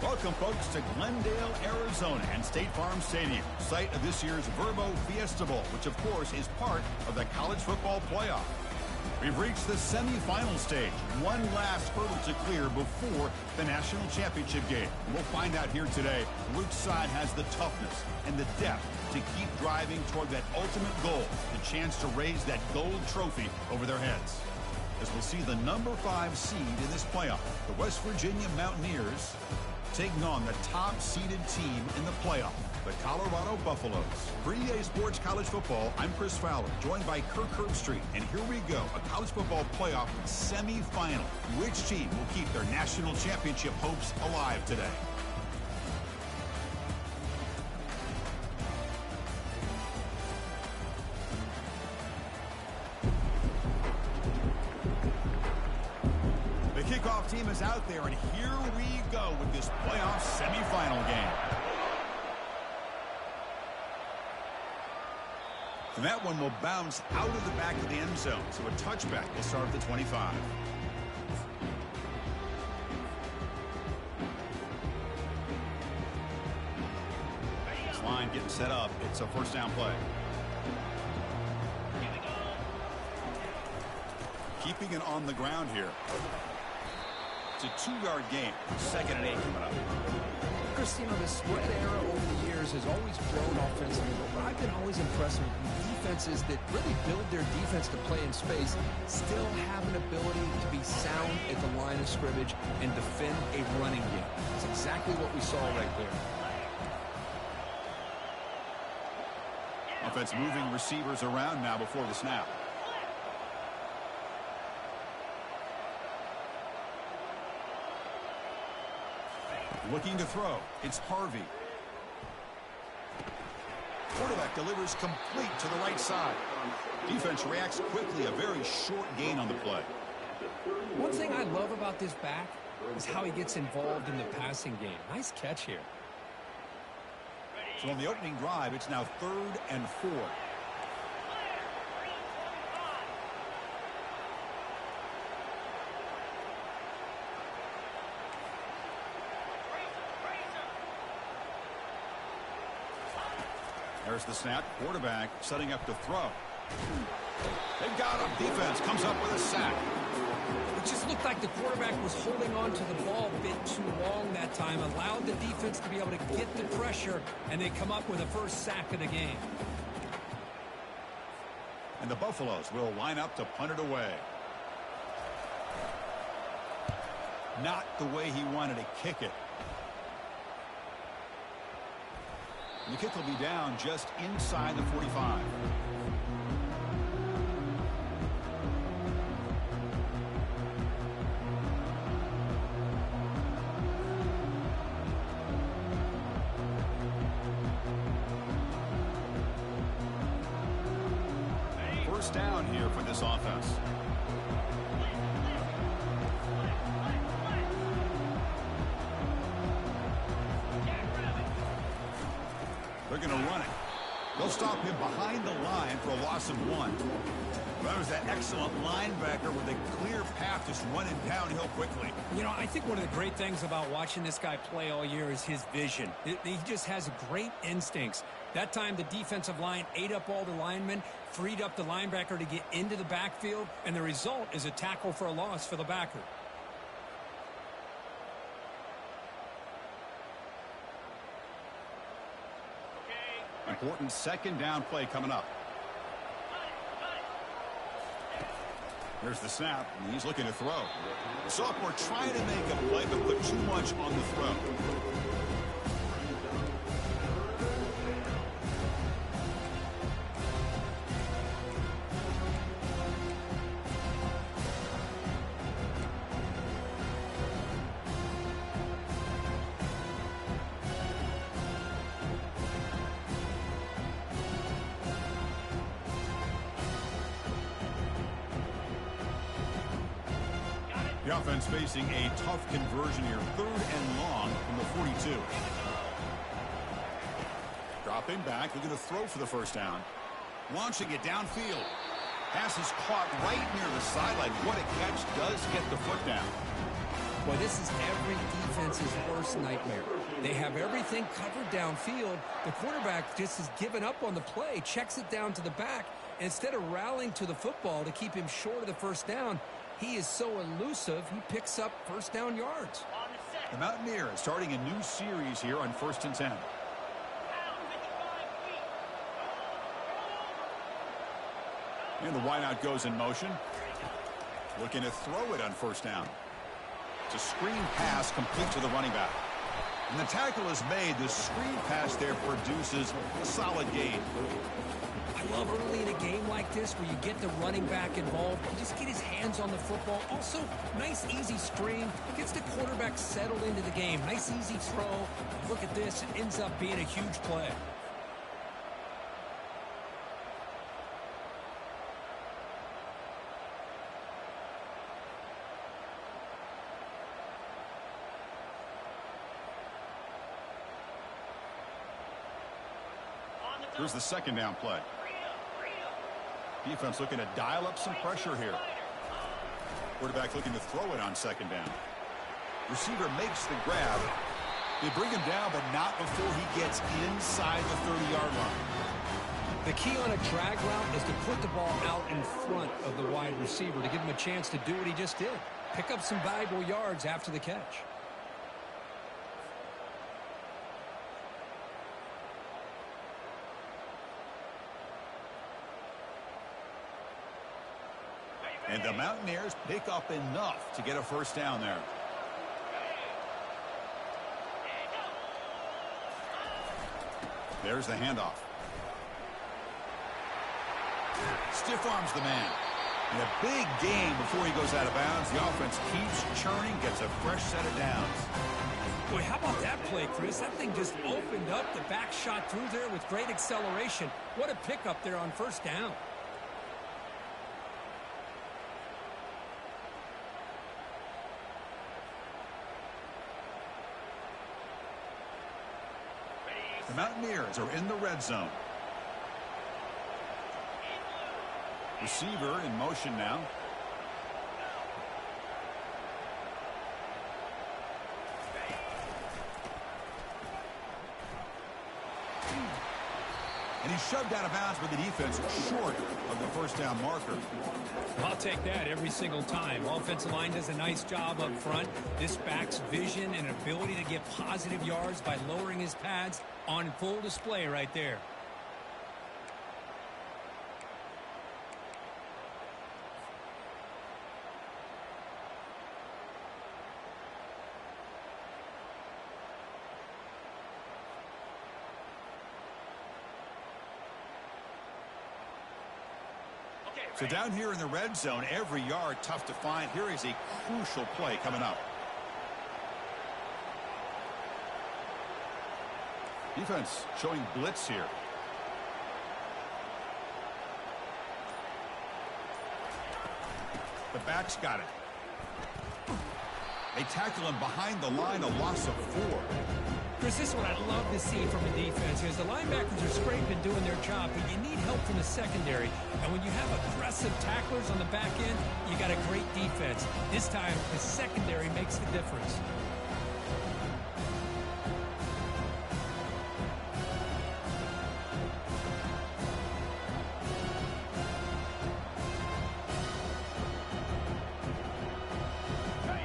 Welcome, folks, to Glendale, Arizona and State Farm Stadium, site of this year's Verbo Fiesta Bowl, which, of course, is part of the college football playoff. We've reached the semifinal stage, one last hurdle to clear before the national championship game. And we'll find out here today which side has the toughness and the depth to keep driving toward that ultimate goal, the chance to raise that gold trophy over their heads. As we'll see the number 5 seed in this playoff, the West Virginia Mountaineers, taking on the top-seeded team in the playoff, the Colorado Buffaloes. For EA Sports College Football, I'm Chris Fowler, joined by Kirk Herbstreit. And here we go, a college football playoff semifinal. Which team will keep their national championship hopes alive today? The kickoff team is out there, and here we go with this playoff semifinal game. And that one will bounce out of the back of the end zone, so a touchback to start at the 25. This line getting set up. It's a first down play. Keeping it on the ground here. It's a 2-yard gain. 2nd and 8 coming up. Christina, the spread era over the years has always grown offensively, but I've been always impressed with defenses that really build their defense to play in space, still have an ability to be sound at the line of scrimmage and defend a running game. That's exactly what we saw right there. Offense moving receivers around now before the snap. Looking to throw. It's Harvey. Quarterback delivers complete to the right side. Defense reacts quickly. A very short gain on the play. One thing I love about this back is how he gets involved in the passing game. Nice catch here. So on the opening drive, it's now 3rd and 4. There's the snap. Quarterback setting up to throw. They've got him. Defense comes up with a sack. It just looked like the quarterback was holding on to the ball a bit too long that time, allowed the defense to be able to get the pressure, and they come up with a first sack of the game. And the Buffaloes will line up to punt it away. Not the way he wanted to kick it. The kick will be down just inside the 45. First down here for this offense. They're going to run it. They'll stop him behind the line for a loss of 1. That was that excellent linebacker with a clear path just running downhill quickly. You know, I think one of the great things about watching this guy play all year is his vision. He just has great instincts. That time the defensive line ate up all the linemen, freed up the linebacker to get into the backfield, and the result is a tackle for a loss for the backer. Important 2nd down play coming up. There's the snap, and he's looking to throw. The sophomore trying to make a play, but put too much on the throw. The offense facing a tough conversion here. 3rd and long from the 42. Dropping back, looking to throw for the first down. Launching it downfield. Pass is caught right near the sideline. What a catch. Does get the foot down. Boy, this is every defense's worst nightmare. They have everything covered downfield. The quarterback just has given up on the play, checks it down to the back. And instead of rallying to the football to keep him short of the first down, he is so elusive, he picks up first down yards. The Mountaineers starting a new series here on 1st and 10. And the wideout goes in motion. Looking to throw it on 1st down. It's a screen pass complete to the running back. And the tackle is made. The screen pass there produces a solid gain. I love early in a game like this where you get the running back involved. You just get his hands on the football. Also, nice, easy screen. Gets the quarterback settled into the game. Nice, easy throw. Look at this. It ends up being a huge play. Here's the 2nd down play. Defense looking to dial up some pressure here. Quarterback looking to throw it on 2nd down. Receiver makes the grab. They bring him down, but not before he gets inside the 30-yard line. The key on a drag route is to put the ball out in front of the wide receiver to give him a chance to do what he just did. Pick up some valuable yards after the catch. And the Mountaineers pick up enough to get a first down there. There's the handoff. Stiff arms the man. And a big gain before he goes out of bounds. The offense keeps churning, gets a fresh set of downs. Boy, how about that play, Chris? That thing just opened up. The back shot through there with great acceleration. What a pickup there on 1st down. The Mountaineers are in the red zone. Receiver in motion now. And he's shoved out of bounds with the defense short of the first down marker. I'll take that every single time. Offensive line does a nice job up front. This back's vision and ability to get positive yards by lowering his pads on full display right there. So down here in the red zone, every yard tough to find. Here is a crucial play coming up. Defense showing blitz here. The back's got it. They tackle him behind the line, a loss of 4. Chris, this is what I love to see from a defense because the linebackers are scraping doing their job, but you need help from the secondary. And when you have aggressive tacklers on the back end, you got a great defense. This time, the secondary makes the difference.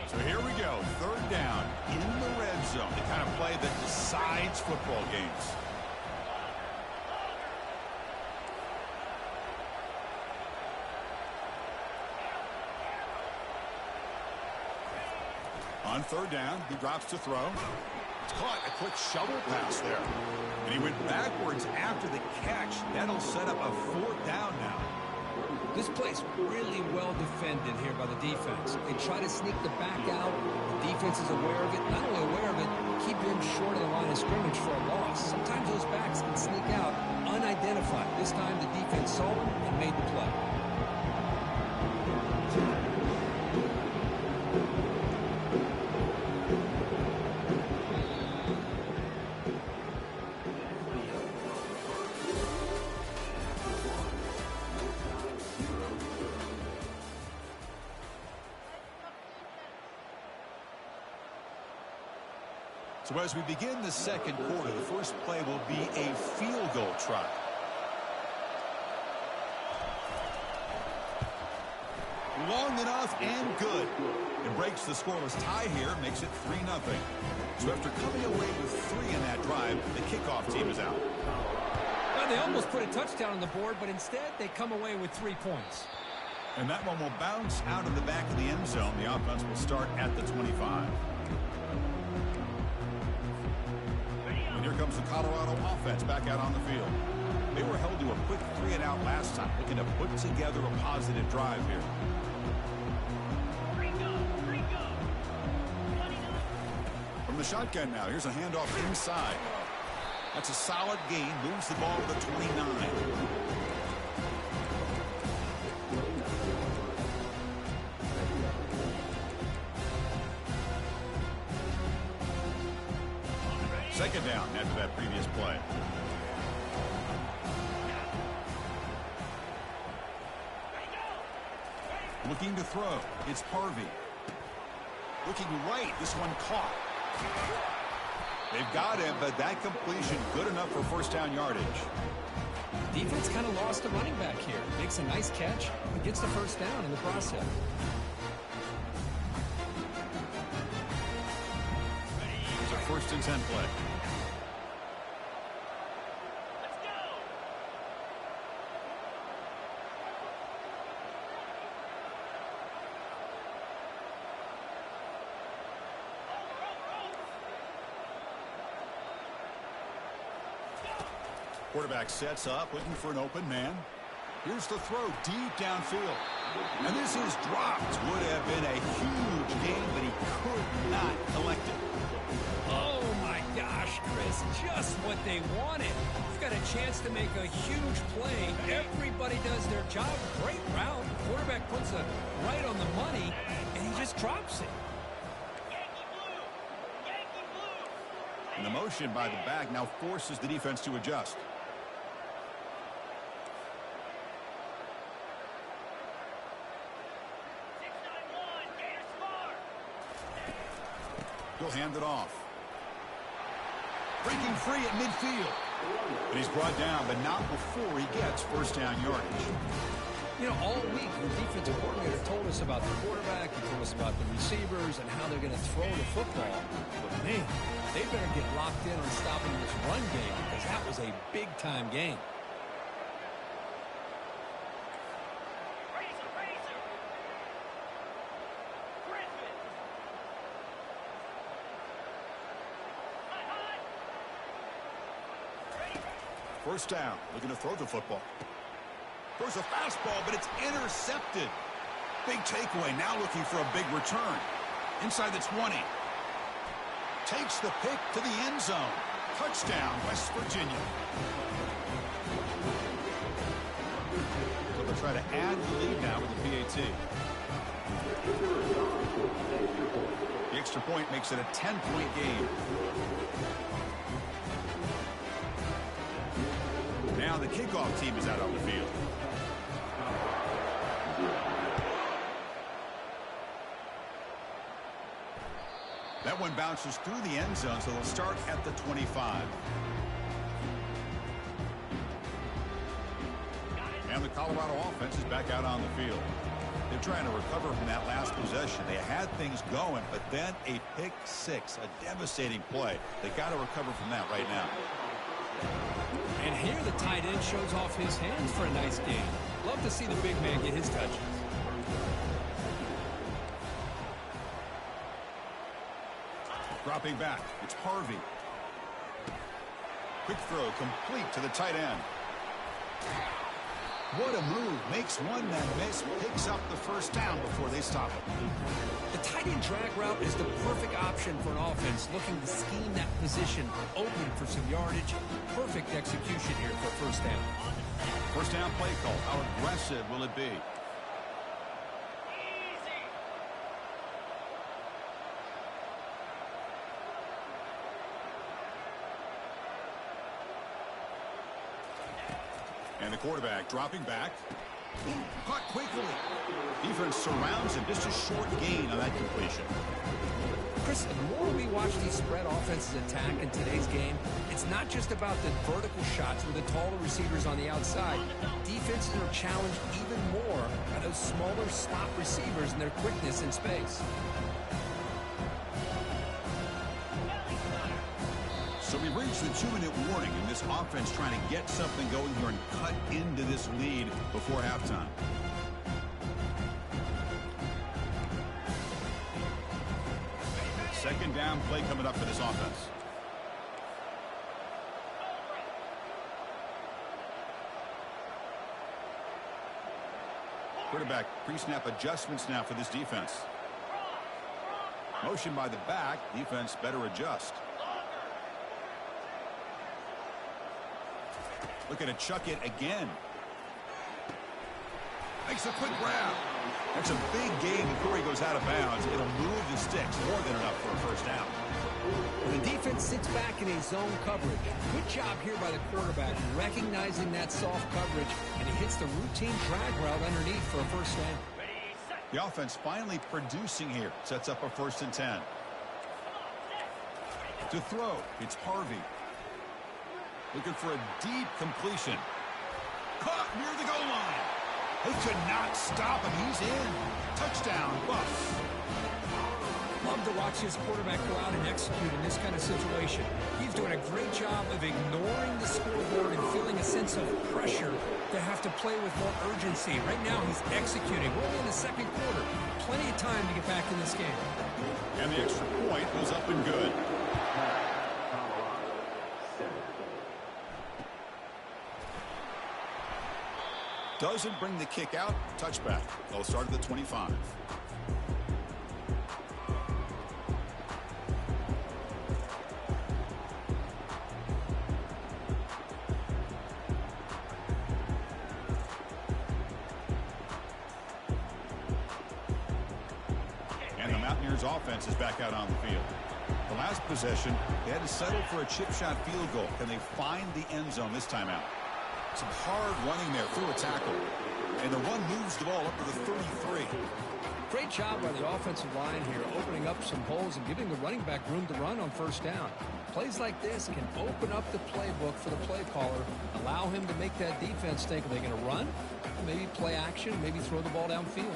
So here we go, 3rd down in the red zone, the kind of play that decides football games. On 3rd down, he drops to throw. It's caught, a quick shovel pass there. And he went backwards after the catch. That'll set up a 4th down now. This play's really well defended here by the defense. They try to sneak the back out. The defense is aware of it. Not only aware of it, keep him short of the line of scrimmage for a loss. Sometimes those backs can sneak out unidentified. This time the defense saw him and made the play. So as we begin the second quarter, the first play will be a field goal try. Long enough and good. It breaks the scoreless tie here, makes it 3-0. So after coming away with 3 in that drive, the kickoff team is out. Well, they almost put a touchdown on the board, but instead they come away with 3 points. And that one will bounce out of the back of the end zone. The offense will start at the 25. And here comes the Colorado offense back out on the field. They were held to a quick 3-and-out last time, looking to put together a positive drive here. From the shotgun now, here's a handoff inside. That's a solid gain, moves the ball to the 29. Second down after that previous play. Looking to throw. It's Harvey. Looking right. This one caught. They've got him, but that completion good enough for first down yardage. Defense kind of lost a running back here. Makes a nice catch and gets the first down in the process. It's a 1st and 10 play. Quarterback sets up, looking for an open man. Here's the throw deep downfield. And this is dropped. Would have been a huge gain, but he could not collect it. Oh, my gosh, Chris. Just what they wanted. He's got a chance to make a huge play. Everybody does their job. Great route. The quarterback puts it right on the money, and he just drops it. And the motion by the back now forces the defense to adjust. He'll hand it off. Breaking free at midfield. And he's brought down, but not before he gets first down yardage. You know, all week the defensive coordinator told us about the quarterback, he told us about the receivers and how they're going to throw the football. But, man, they better get locked in on stopping this run game because that was a big-time game. First down, looking to throw the football. Throws a fastball, but it's intercepted. Big takeaway, now looking for a big return. Inside the 20. Takes the pick to the end zone. Touchdown, West Virginia. So they'll try to add the lead now with the PAT. The extra point makes it a 10-point game. Now the kickoff team is out on the field. That one bounces through the end zone, so they'll start at the 25. And the Colorado offense is back out on the field. They're trying to recover from that last possession. They had things going, but then a pick six, a devastating play. They got to recover from that right now. And here the tight end shows off his hands for a nice game. Love to see the big man get his touches. Dropping back, it's Harvey. Quick throw complete to the tight end. What a move. Makes one then miss, picks up the first down before they stop it. The tight end drag route is the perfect option for an offense looking to scheme that position open for some yardage. Perfect execution here for first down. First down play call. How aggressive will it be? And the quarterback dropping back. Caught quickly. Defense surrounds him. Just a short gain on that completion. Chris, the more we watch these spread offenses attack in today's game, it's not just about the vertical shots with the taller receivers on the outside. Defenses are challenged even more by those smaller slot receivers and their quickness in space. So we reached the 2-minute warning, and this offense trying to get something going here and cut into this lead before halftime. Second down play coming up for this offense. Quarterback pre-snap adjustments now for this defense. Motion by the back. Defense better adjust. Looking to chuck it again. Makes a quick grab. That's a big gain before he goes out of bounds. It'll move the sticks more than enough for a first down. The defense sits back in a zone coverage. Good job here by the quarterback, recognizing that soft coverage, and he hits the routine drag route underneath for a first down. The offense finally producing here. Sets up a 1st and 10. To throw, it's Harvey. Looking for a deep completion. Caught near the goal line. They could not stop him. He's in. Touchdown, Buffs. Love to watch his quarterback go out and execute in this kind of situation. He's doing a great job of ignoring the scoreboard and feeling a sense of pressure to have to play with more urgency. Right now, he's executing. We're only in the second quarter. Plenty of time to get back in this game. And the extra point was up and good. Doesn't bring the kick out. Touchback. They'll start at the 25. And the Mountaineers offense is back out on the field. The last possession, they had to settle for a chip shot field goal. Can they find the end zone this time out? Some hard running there through a tackle. And the run moves the ball up to the 33. Great job by the offensive line here, opening up some holes and giving the running back room to run on first down. Plays like this can open up the playbook for the play caller, allow him to make that defense think, are they going to run? Maybe play action, maybe throw the ball downfield.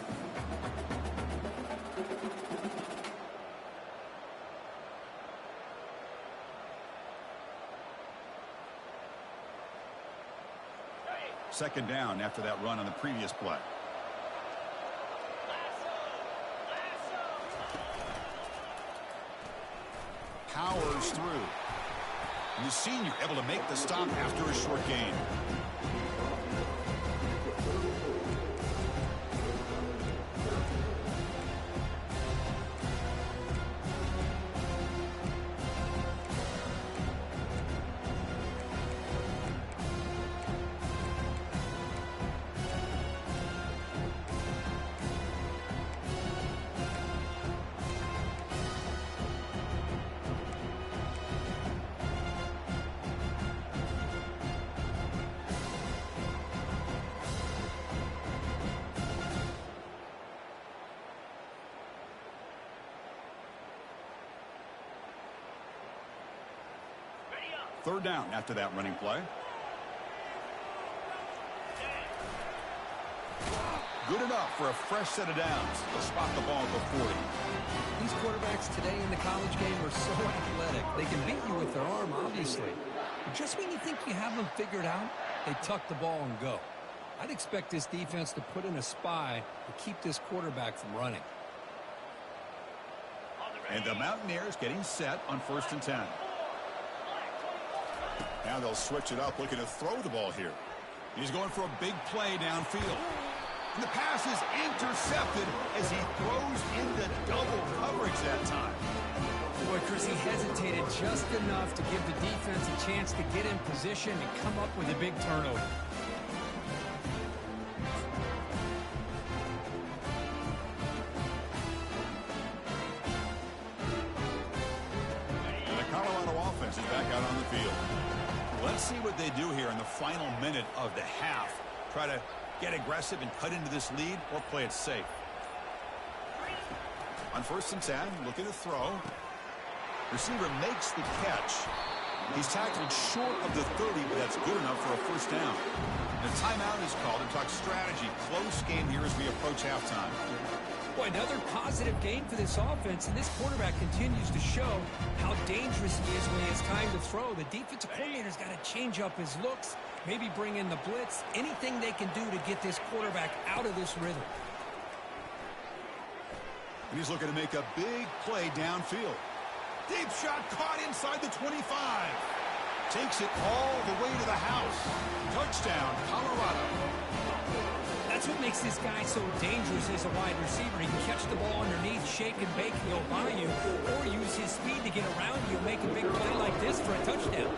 Second down after that run on the previous play. Powers through. And the senior able to make the stop after a short gain. Third down after that running play. Good enough for a fresh set of downs. They'll spot the ball at the 40. These quarterbacks today in the college game are so athletic. They can beat you with their arm, obviously. But just when you think you have them figured out, they tuck the ball and go. I'd expect this defense to put in a spy to keep this quarterback from running. And the Mountaineers getting set on 1st and 10. Now they'll switch it up, looking to throw the ball here. He's going for a big play downfield. And the pass is intercepted as he throws into double coverage that time. Boy, Chris, he hesitated just enough to give the defense a chance to get in position and come up with a big turnover. And the Colorado offense is back out on the field. Let's see what they do here in the final minute of the half. Try to Get aggressive and cut into this lead or play it safe. On 1st and 10, looking to throw. Receiver makes the catch. He's tackled short of the 30, but that's good enough for a 1st down. The timeout is called to talk strategy. Close game here as we approach halftime. Boy, another positive game for this offense, and this quarterback continues to show how dangerous he is when he has time to throw. The defensive coordinator's got to change up his looks, maybe bring in the blitz, anything they can do to get this quarterback out of this rhythm. And he's looking to make a big play downfield. Deep shot caught inside the 25. Takes it all the way to the house. Touchdown, Colorado. That's what makes this guy so dangerous as a wide receiver. He can catch the ball underneath, shake and bake, and go by you, or use his speed to get around you and make a big play like this for a touchdown.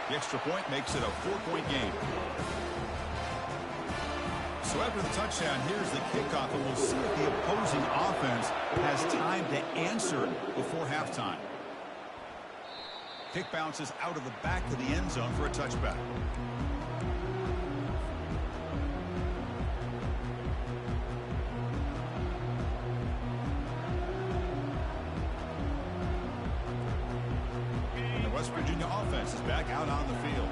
The extra point makes it a 4-point game. So after the touchdown, here's the kickoff, and we'll see if the opposing offense has time to answer before halftime. Kick bounces out of the back of the end zone for a touchback. And the West Virginia offense is back out on the field.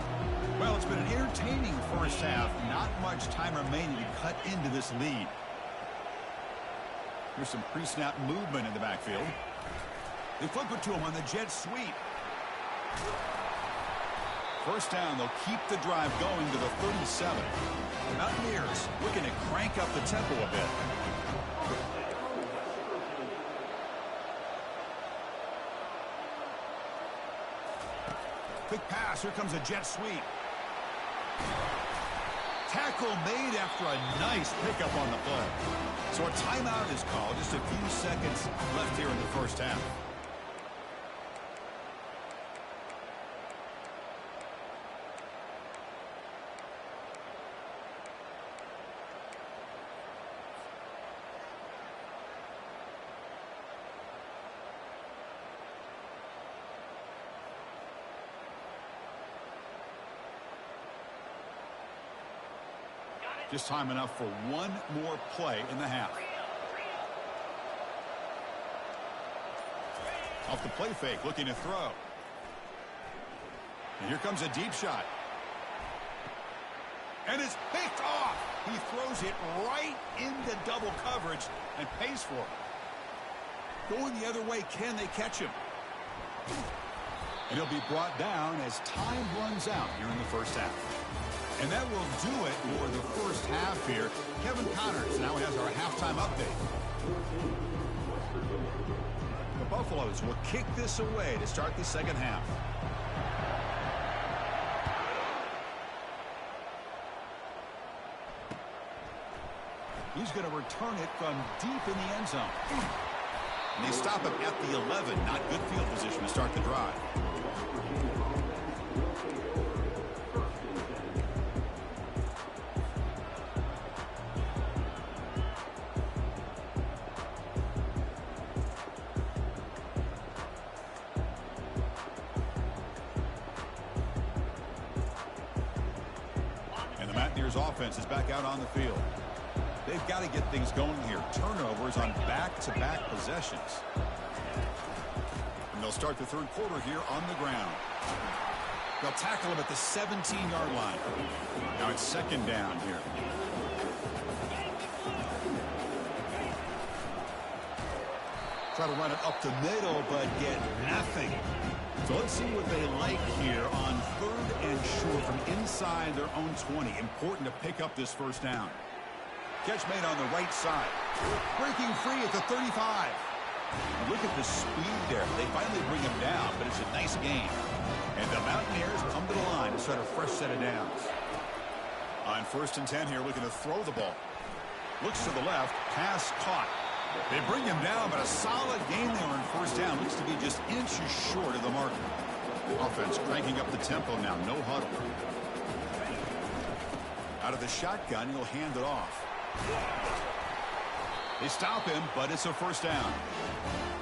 Well, it's been an entertaining 1st half. Not much time remaining to cut into this lead. Here's some pre-snap movement in the backfield. They flip it to him on the jet sweep. 1st down, they'll keep the drive going to the 37. The Mountaineers looking to crank up the tempo a bit. Quick pass, here comes a jet sweep. Tackle made after a nice pickup on the play. So a timeout is called. Just a few seconds left here in the 1st half. Just time enough for one more play in the half. Off the play fake, looking to throw. And here comes a deep shot. And it's picked off. He throws it right into double coverage and pays for it. Going the other way, can they catch him? And he'll be brought down as time runs out here in the 1st half. And that will do it for the 1st half here. Kevin Connors now has our halftime update. The Buffaloes will kick this away to start the 2nd half. He's going to return it from deep in the end zone. And they stop him at the 11. Not good field position to start the drive. Offense is back out on the field. They've got to get things going here. Turnovers on back-to-back possessions. And they'll start the 3rd quarter here on the ground. They'll tackle him at the 17-yard line. Now it's 2nd down here. Try to run it up the middle, but get nothing. So let's see what they like here on 3rd and short from inside their own 20. Important to pick up this 1st down. Catch made on the right side. Breaking free at the 35. Look at the speed there. They finally bring him down, but it's a nice game. And the Mountaineers come to the line to start a fresh set of downs. On 1st and 10 here, looking to throw the ball. Looks to the left. Pass caught. They bring him down, but a solid game there on 1st down. Looks to be just inches short of the marker. Offense cranking up the tempo now. No huddle. Out of the shotgun, he'll hand it off. They stop him, but it's a 1st down.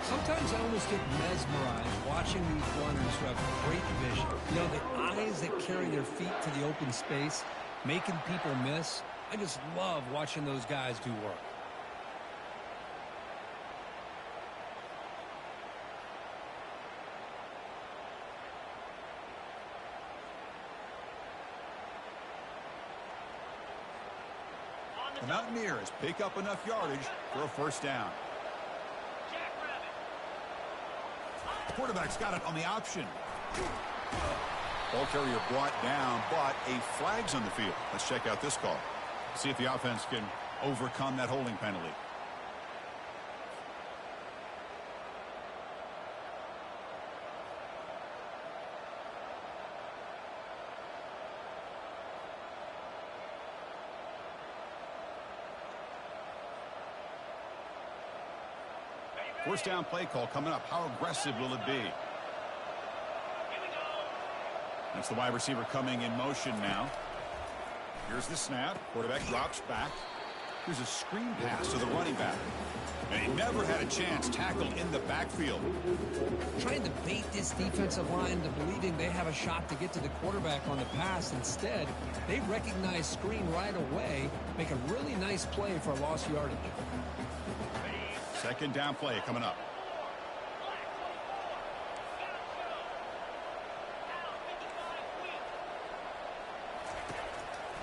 Sometimes I almost get mesmerized watching these runners who have great vision. You know, the eyes that carry their feet to the open space, making people miss. I just love watching those guys do work. The Mountaineers pick up enough yardage for a first down. The quarterback's got it on the option. Ball carrier brought down, but a flag's on the field. Let's check out this call. See if the offense can overcome that holding penalty. First down play call coming up. How aggressive will it be? That's the wide receiver coming in motion now. Here's the snap. Quarterback drops back. Here's a screen pass to the running back. And he never had a chance tackled in the backfield. Trying to bait this defensive line to believing they have a shot to get to the quarterback on the pass. Instead, they recognize screen right away, make a really nice play for a lost yardage. Second down play coming up.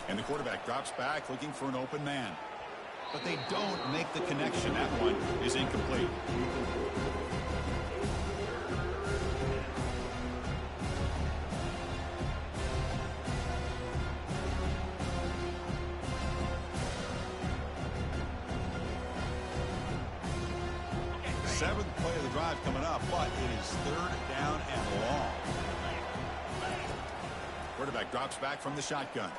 And the quarterback drops back looking for an open man. But they don't make the connection. That one is incomplete. Seventh play of the drive coming up, but it is third down and long. Quarterback drops back from the shotgun.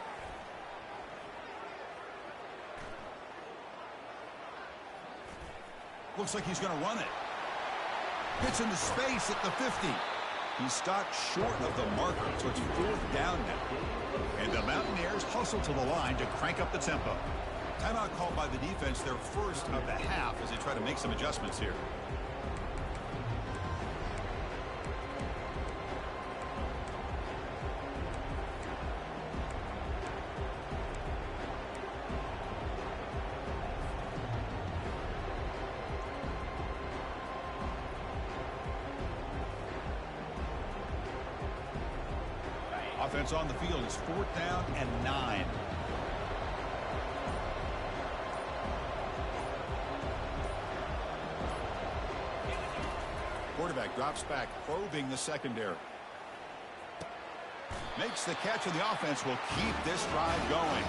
Looks like he's going to run it. Gets into space at the 50. He's stopped short of the marker, so it's fourth down now. And the Mountaineers hustle to the line to crank up the tempo. Timeout called by the defense, their first of the half, as they try to make some adjustments here. Offense on the field is fourth down and 9. Quarterback drops back, probing the secondary. Makes the catch, and the offense will keep this drive going.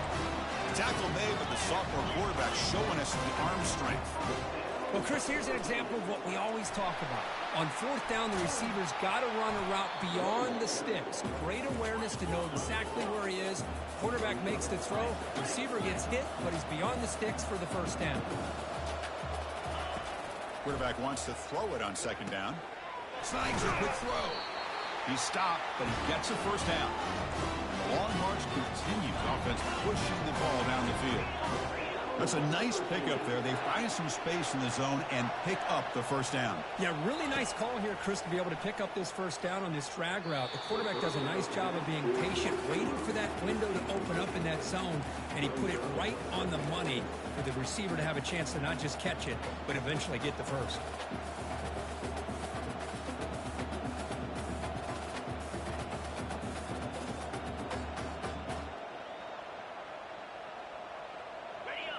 Tackle made with the sophomore quarterback showing us the arm strength. Well, Chris, here's an example of what we always talk about. On fourth down, the receiver's got to run a route beyond the sticks. Great awareness to know exactly where he is. Quarterback makes the throw. Receiver gets hit, but he's beyond the sticks for the first down. Quarterback wants to throw it on second down. Snags a quick throw. He's stopped, but he gets a first down. The long march continues. Offense pushing the ball down the field. That's a nice pickup there. They find some space in the zone and pick up the first down. Yeah, really nice call here, Chris, to be able to pick up this first down on this drag route. The quarterback does a nice job of being patient, waiting for that window to open up in that zone, and he put it right on the money for the receiver to have a chance to not just catch it, but eventually get the first.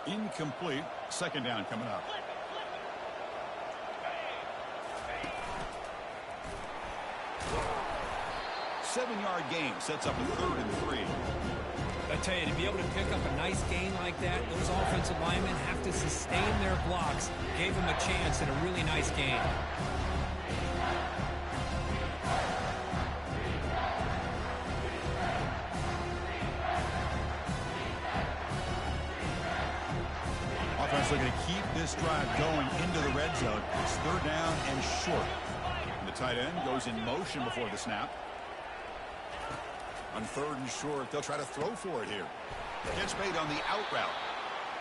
Incomplete. Second down coming up. Seven-yard gain sets up a 3rd and 3. I tell you, to be able to pick up a nice gain like that, those offensive linemen have to sustain their blocks. Gave them a chance at a really nice gain. Looking to keep this drive going into the red zone. It's third down and short. And the tight end goes in motion before the snap. On 3rd and short, they'll try to throw for it here. Catch made on the out route.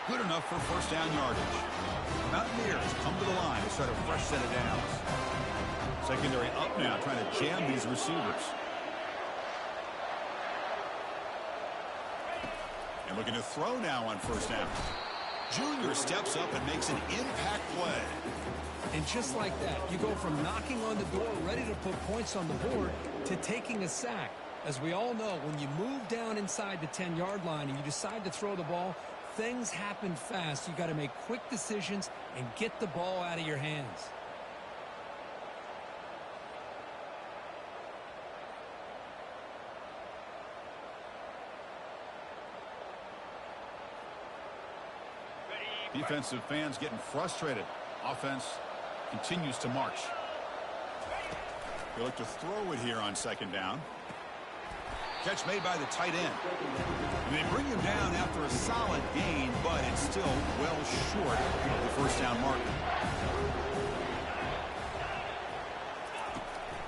Good enough for first down yardage. Mountaineers come to the line to start a fresh set of downs. Secondary up now, trying to jam these receivers. And looking to throw now on first down. Junior steps up and makes an impact play. And just like that, you go from knocking on the door, ready to put points on the board, to taking a sack. As we all know, when you move down inside the 10-yard line and you decide to throw the ball, things happen fast. You got to make quick decisions and get the ball out of your hands. Defensive fans getting frustrated. Offense continues to march. They look to throw it here on second down. Catch made by the tight end. And they bring him down after a solid gain, but it's still well short of the first down marker.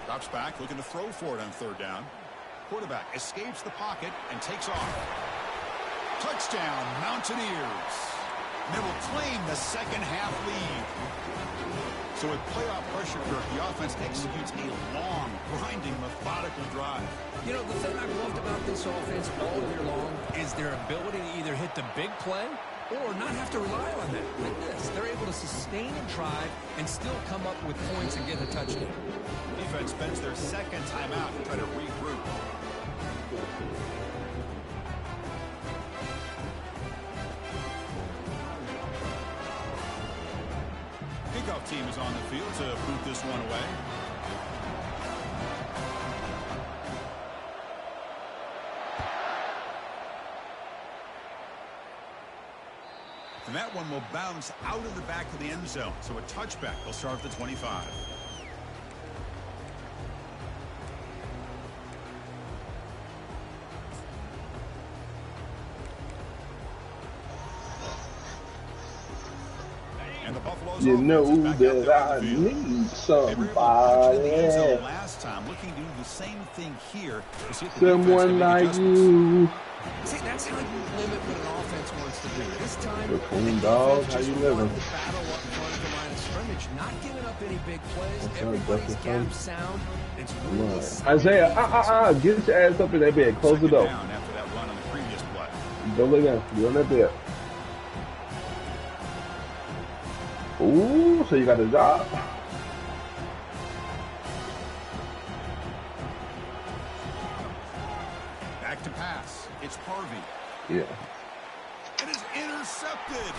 Drops back, looking to throw for it on third down. Quarterback escapes the pocket and takes off. Touchdown, Mountaineers. And they will claim the second half lead. So with playoff pressure, the offense executes a long, grinding, methodical drive. You know, the thing I've loved about this offense all year long is their ability to either hit the big play or not have to rely on that. Like this, they're able to sustain a drive and still come up with points and get a touchdown. Defense spends their second timeout to try to regroup. Kickoff team is on the field to boot this one away. And that one will bounce out of the back of the end zone. So a touchback will start at the 25. And the Buffaloes you know that I need somebody. Last time, looking to do the same thing here. To see if the Someone like you. See, that's how you limit what an offense wants to do. This time, the clean dog, how you living? Battle up in front of the line of scrimmage, not giving up any big plays. Everybody's gap sound. It's really Isaiah, get your ass up in that bed. Close the door. Down after that run on the previous play. Don't lay down. You're on that bed. Ooh, so you got a job. Back to pass. It's Harvey. Yeah. It is intercepted.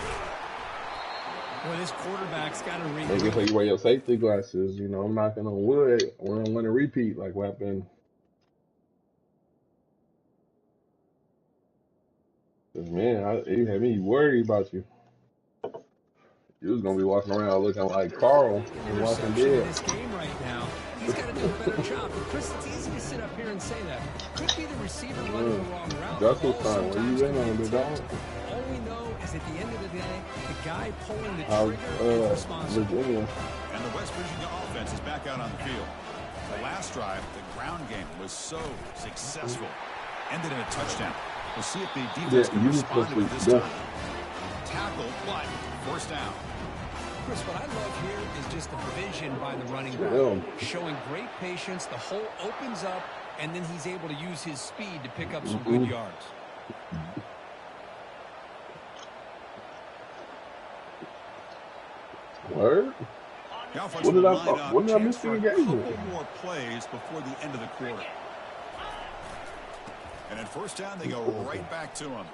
Well, this quarterback's got to read. Make it so you wear your safety glasses. You know, I'm knocking on wood. We don't want to repeat like what happened. Man, you had me worried about you. You was gonna be walking around looking like Carl and Walking Dead. This game right now, he's got to do a better job. But Chris, it's easy to sit up here and say that. Could be the receiver running the wrong route. That's what's fine. Where you in on the dog? All we know is at the end of the day, the guy pulling the trigger is responsible. Virginia. And the West Virginia offense is back out on the field. The last drive, the ground game was so successful. Ended in a touchdown. We'll see if the defense can respond to it this time. Tackle, but first down. Chris, what I love here is just the vision by the running back. Showing great patience, the hole opens up, and then he's able to use his speed to pick up some good yards. Word? What did I miss in the game? A couple more plays before the end of the quarter. And at first down, they go right back to him.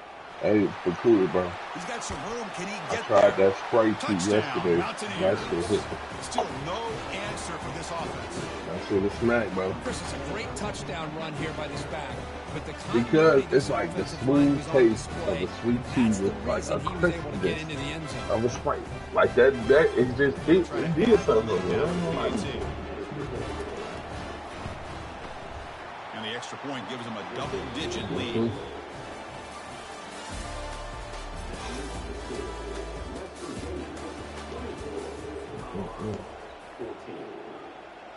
Hey, it's cool, bro. He's got some room. Can he get I tried there? that spray tee yesterday. That shit hit. Still no answer for this offense. That shit is smack, bro. Chris, it's a great touchdown run here by this back. But the because it's like the smooth taste of the sweet tea with like a crispness of a spray. Like that it just it did something. And the extra point gives him a double-digit lead.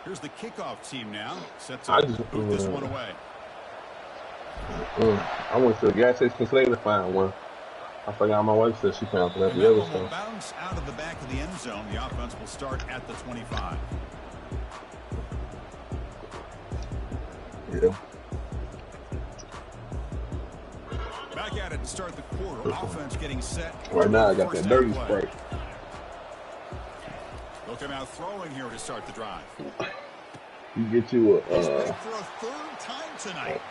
Here's the kickoff team now, set to boot this one away. I went to the gas station today to find one. I forgot my wife said she found that the other stuff. Bounce out of the back of the end zone. The offense will start at the 25. Yeah. Back at it to start the quarter. Offense getting set. Right now, I got that dirty spray. They'll come out throwing here to start the drive. You get you He's back for a third time tonight.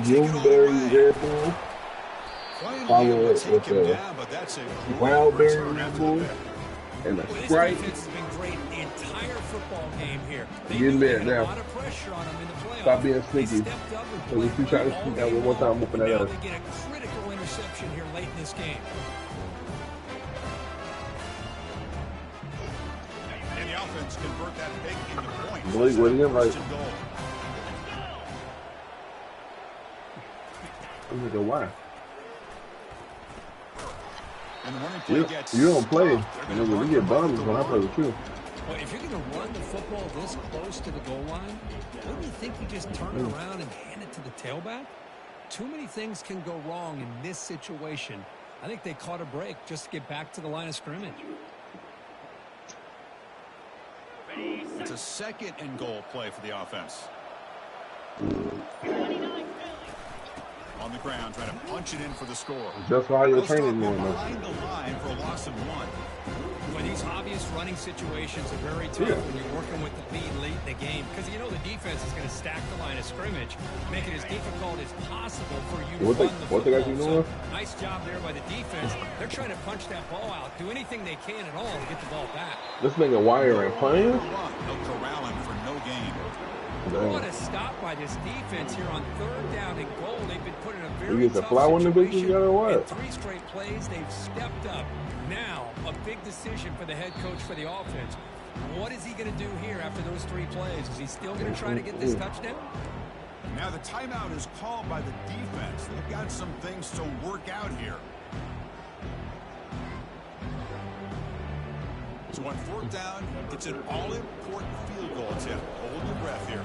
Blueberry Red Bull. Follow it with a Wildberry Red Bull and a Sprite. This defense has been great the entire football game here. They Get in there a now. lot of pressure on them in the playoffs. Stop being sneaky. They stepped up and So if you try to sneak out one time, open that now up. they get a critical interception here late in this game. And the offense convert that pick into points. Blake, what do you like? I'm gonna go why? You don't play. When you get bombs when I play with you. Well, if you're going to run the football this close to the goal line, wouldn't you think you just turn it around and hand it to the tailback? Too many things can go wrong in this situation. I think they caught a break just to get back to the line of scrimmage. It's a second and goal play for the offense. On the ground, trying to punch it in for the score. That's why you're training more. Behind the line for a loss of 1. Well, these obvious running situations are very tough when you're working with the lead late in the game, because you know the defense is going to stack the line of scrimmage, make it as difficult as possible for you to run the football. So, nice job there by the defense. They're trying to punch that ball out, do anything they can at all to get the ball back. Let's make a wire and playing. They'll corral him for no gain. What a stop by this defense here on third down and goal. They've been put in a very tough situation. In 3 straight plays, they've stepped up. Now, a big decision for the head coach for the offense. What is he going to do here after those 3 plays? Is he still going to try to get this touchdown? Now the timeout is called by the defense. They've got some things to work out here. So on 4th down, it's an all-important field goal attempt. Hold your breath here.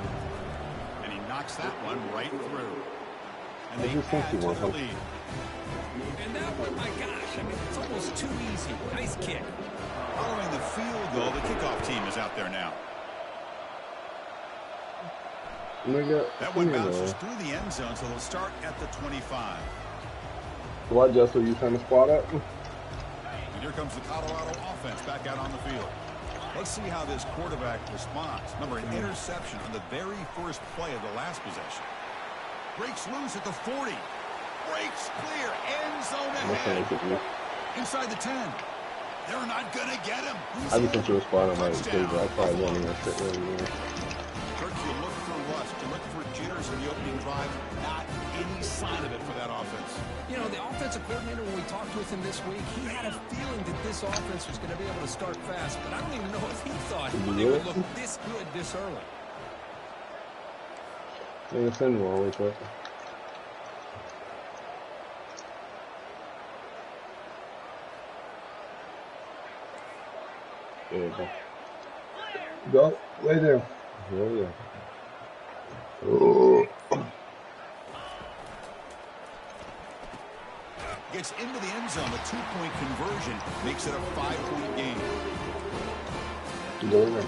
And he knocks that one right through. And they add to the lead. And that one, my gosh, I mean, it's almost too easy. Nice kick. Following the field goal, the kickoff team is out there now. That one bounces through the end zone, so they'll start at the 25. Why, Jess, are you trying to spot up? And here comes the Colorado offense back out on the field. Let's see how this quarterback responds. Remember, an interception on the very first play of the last possession. Breaks loose at the 40. Breaks clear. End zone ahead. Inside the 10. They're not going to get him. I just think you were spot on my table. I probably won't even sit there anymore. Kirk, you look for rust. You look for jitters in the opening drive. Not any sign of it for that offense. You know, the offensive coordinator, when we talked with him this week, he had a feeling that this offense was going to be able to start fast. But I don't even know if he thought they would look this good this early. Send one, wait for it. There you go. Go, lay there. Oh, yeah. Oh. Gets into the end zone. The 2-point conversion makes it a 5-point game. Go there.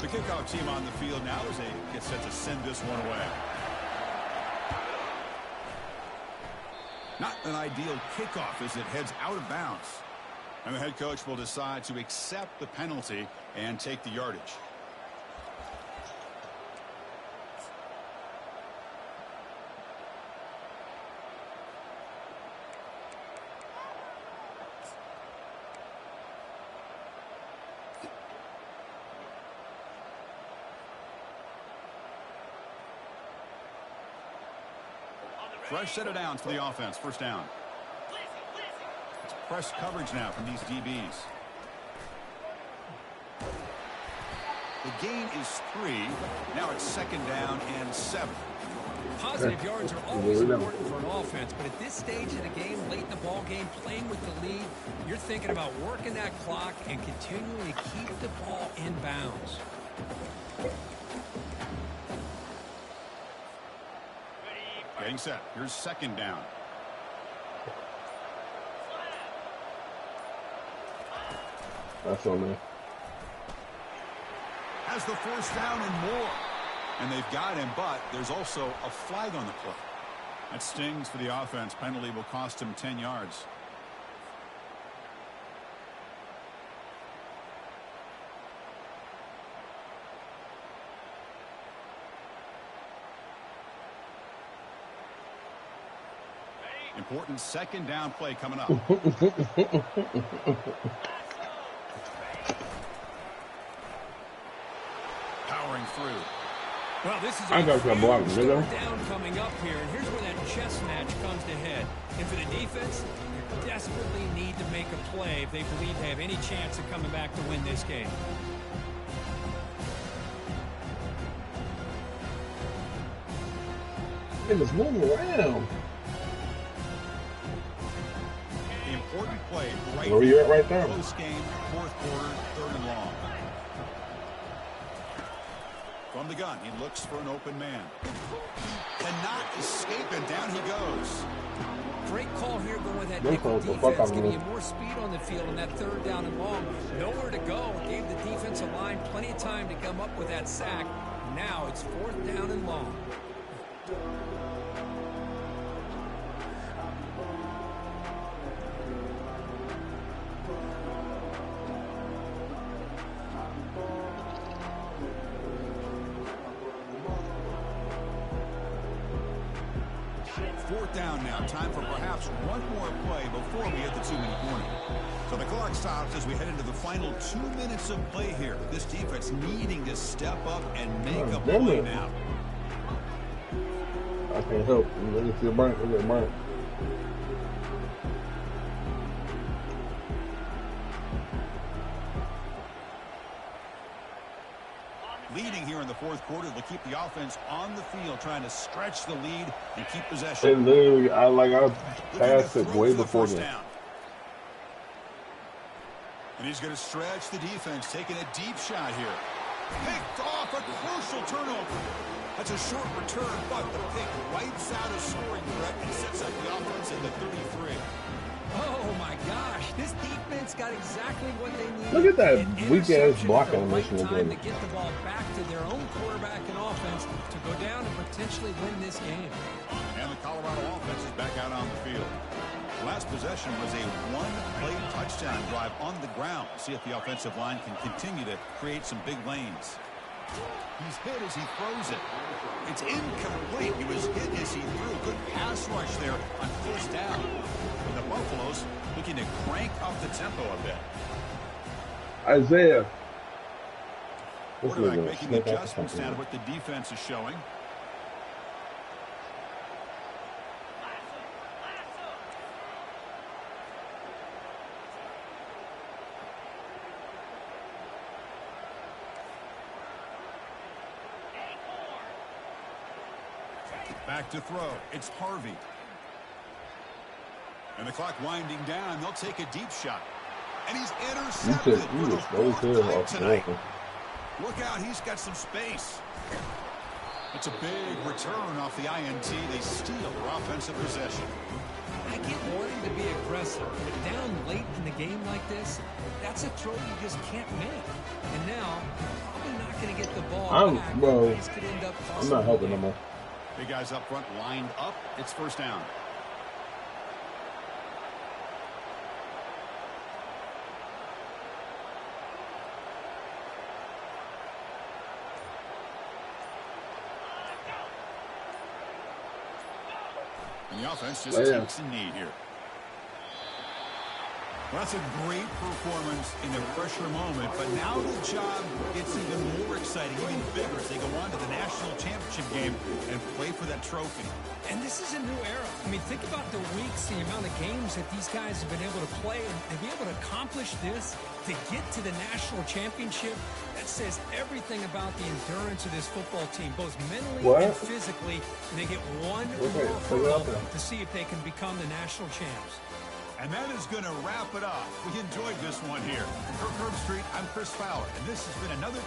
The kickoff team on the field now as they get set to send this one away. Not an ideal kickoff as it heads out of bounds. And the head coach will decide to accept the penalty and take the yardage. Fresh set of downs for the offense. First down. It's press coverage now from these DBs. The gain is 3. Now it's 2nd down and 7. Positive yards are always important for an offense, but at this stage of the game, late in the ball game, playing with the lead, you're thinking about working that clock and continuing to keep the ball in bounds. Getting set. Here's 2nd down. That's on there. has the first down and more. And they've got him, but there's also a flag on the play. That stings for the offense. Penalty will cost him 10 yards. Important second down play coming up. Powering through. Well, this is I got that block, down coming up here, and here's where that chess match comes to head. And for the defense, they desperately need to make a play if they believe they have any chance of coming back to win this game. It was moving around. The important play right Where are you at right there? Close game, fourth quarter, third and long. From the gun, he looks for an open man. Cannot escape, and down he goes. Great call here going with that nickel defense, giving you more speed on the field on that third down and long. Nowhere to go. Gave the defensive line plenty of time to come up with that sack. Now it's fourth down and long. Fourth down now. Time for perhaps one more play before we hit the 2-minute warning. So the clock stops as we head into the final 2 minutes of play here. This defense needing to step up and make a play now. I can't help. Let me feel burnt. Look at burnt. Leading here in the fourth quarter will keep the offense on the field, trying to stretch the lead and keep possession. And literally, I passed it way before that. And he's going to stretch the defense, taking a deep shot here. Picked off, a crucial turnover. That's a short return, but the pick wipes out a scoring threat and sets up the offense at the 33. Oh, my gosh. This defense got exactly what they needed. Look at that weak-ass block animation again. again. To get the ball back to their own quarterback and offense to go down and potentially win this game. And the Colorado offense is back out on the field. Last possession was a one-play touchdown drive on the ground. See if the offensive line can continue to create some big lanes. He's hit as he throws it. It's incomplete. He was hit as he threw. Good pass rush there on first down. And the Buffaloes looking to crank up the tempo a bit. Isaiah. Quarterback making adjustments down to what the defense is showing. Back to throw. It's Harvey. And the clock winding down. They'll take a deep shot. And he's intercepted for the fourth time tonight. Look out, he's got some space. It's a big return off the INT. They steal their offensive possession. I get wanting to be aggressive, but down late in the game like this, that's a throw you just can't make. And now, probably not going to get the ball back. Bro, This could end up I'm not helping no more. Big guys up front lined up. It's first down. And the offense just takes a knee here. Well, that's a great performance in a pressure moment, but now the job gets even more exciting, even bigger as they go on to the national championship game and play for that trophy. And this is a new era. I mean, think about the weeks, the amount of games that these guys have been able to play, and to be able to accomplish this, to get to the national championship, that says everything about the endurance of this football team, both mentally and physically. And they get one more hurdle to see if they can become the national champs. And that is going to wrap it up. We enjoyed this one here. For Curb Street, I'm Chris Fowler, and this has been another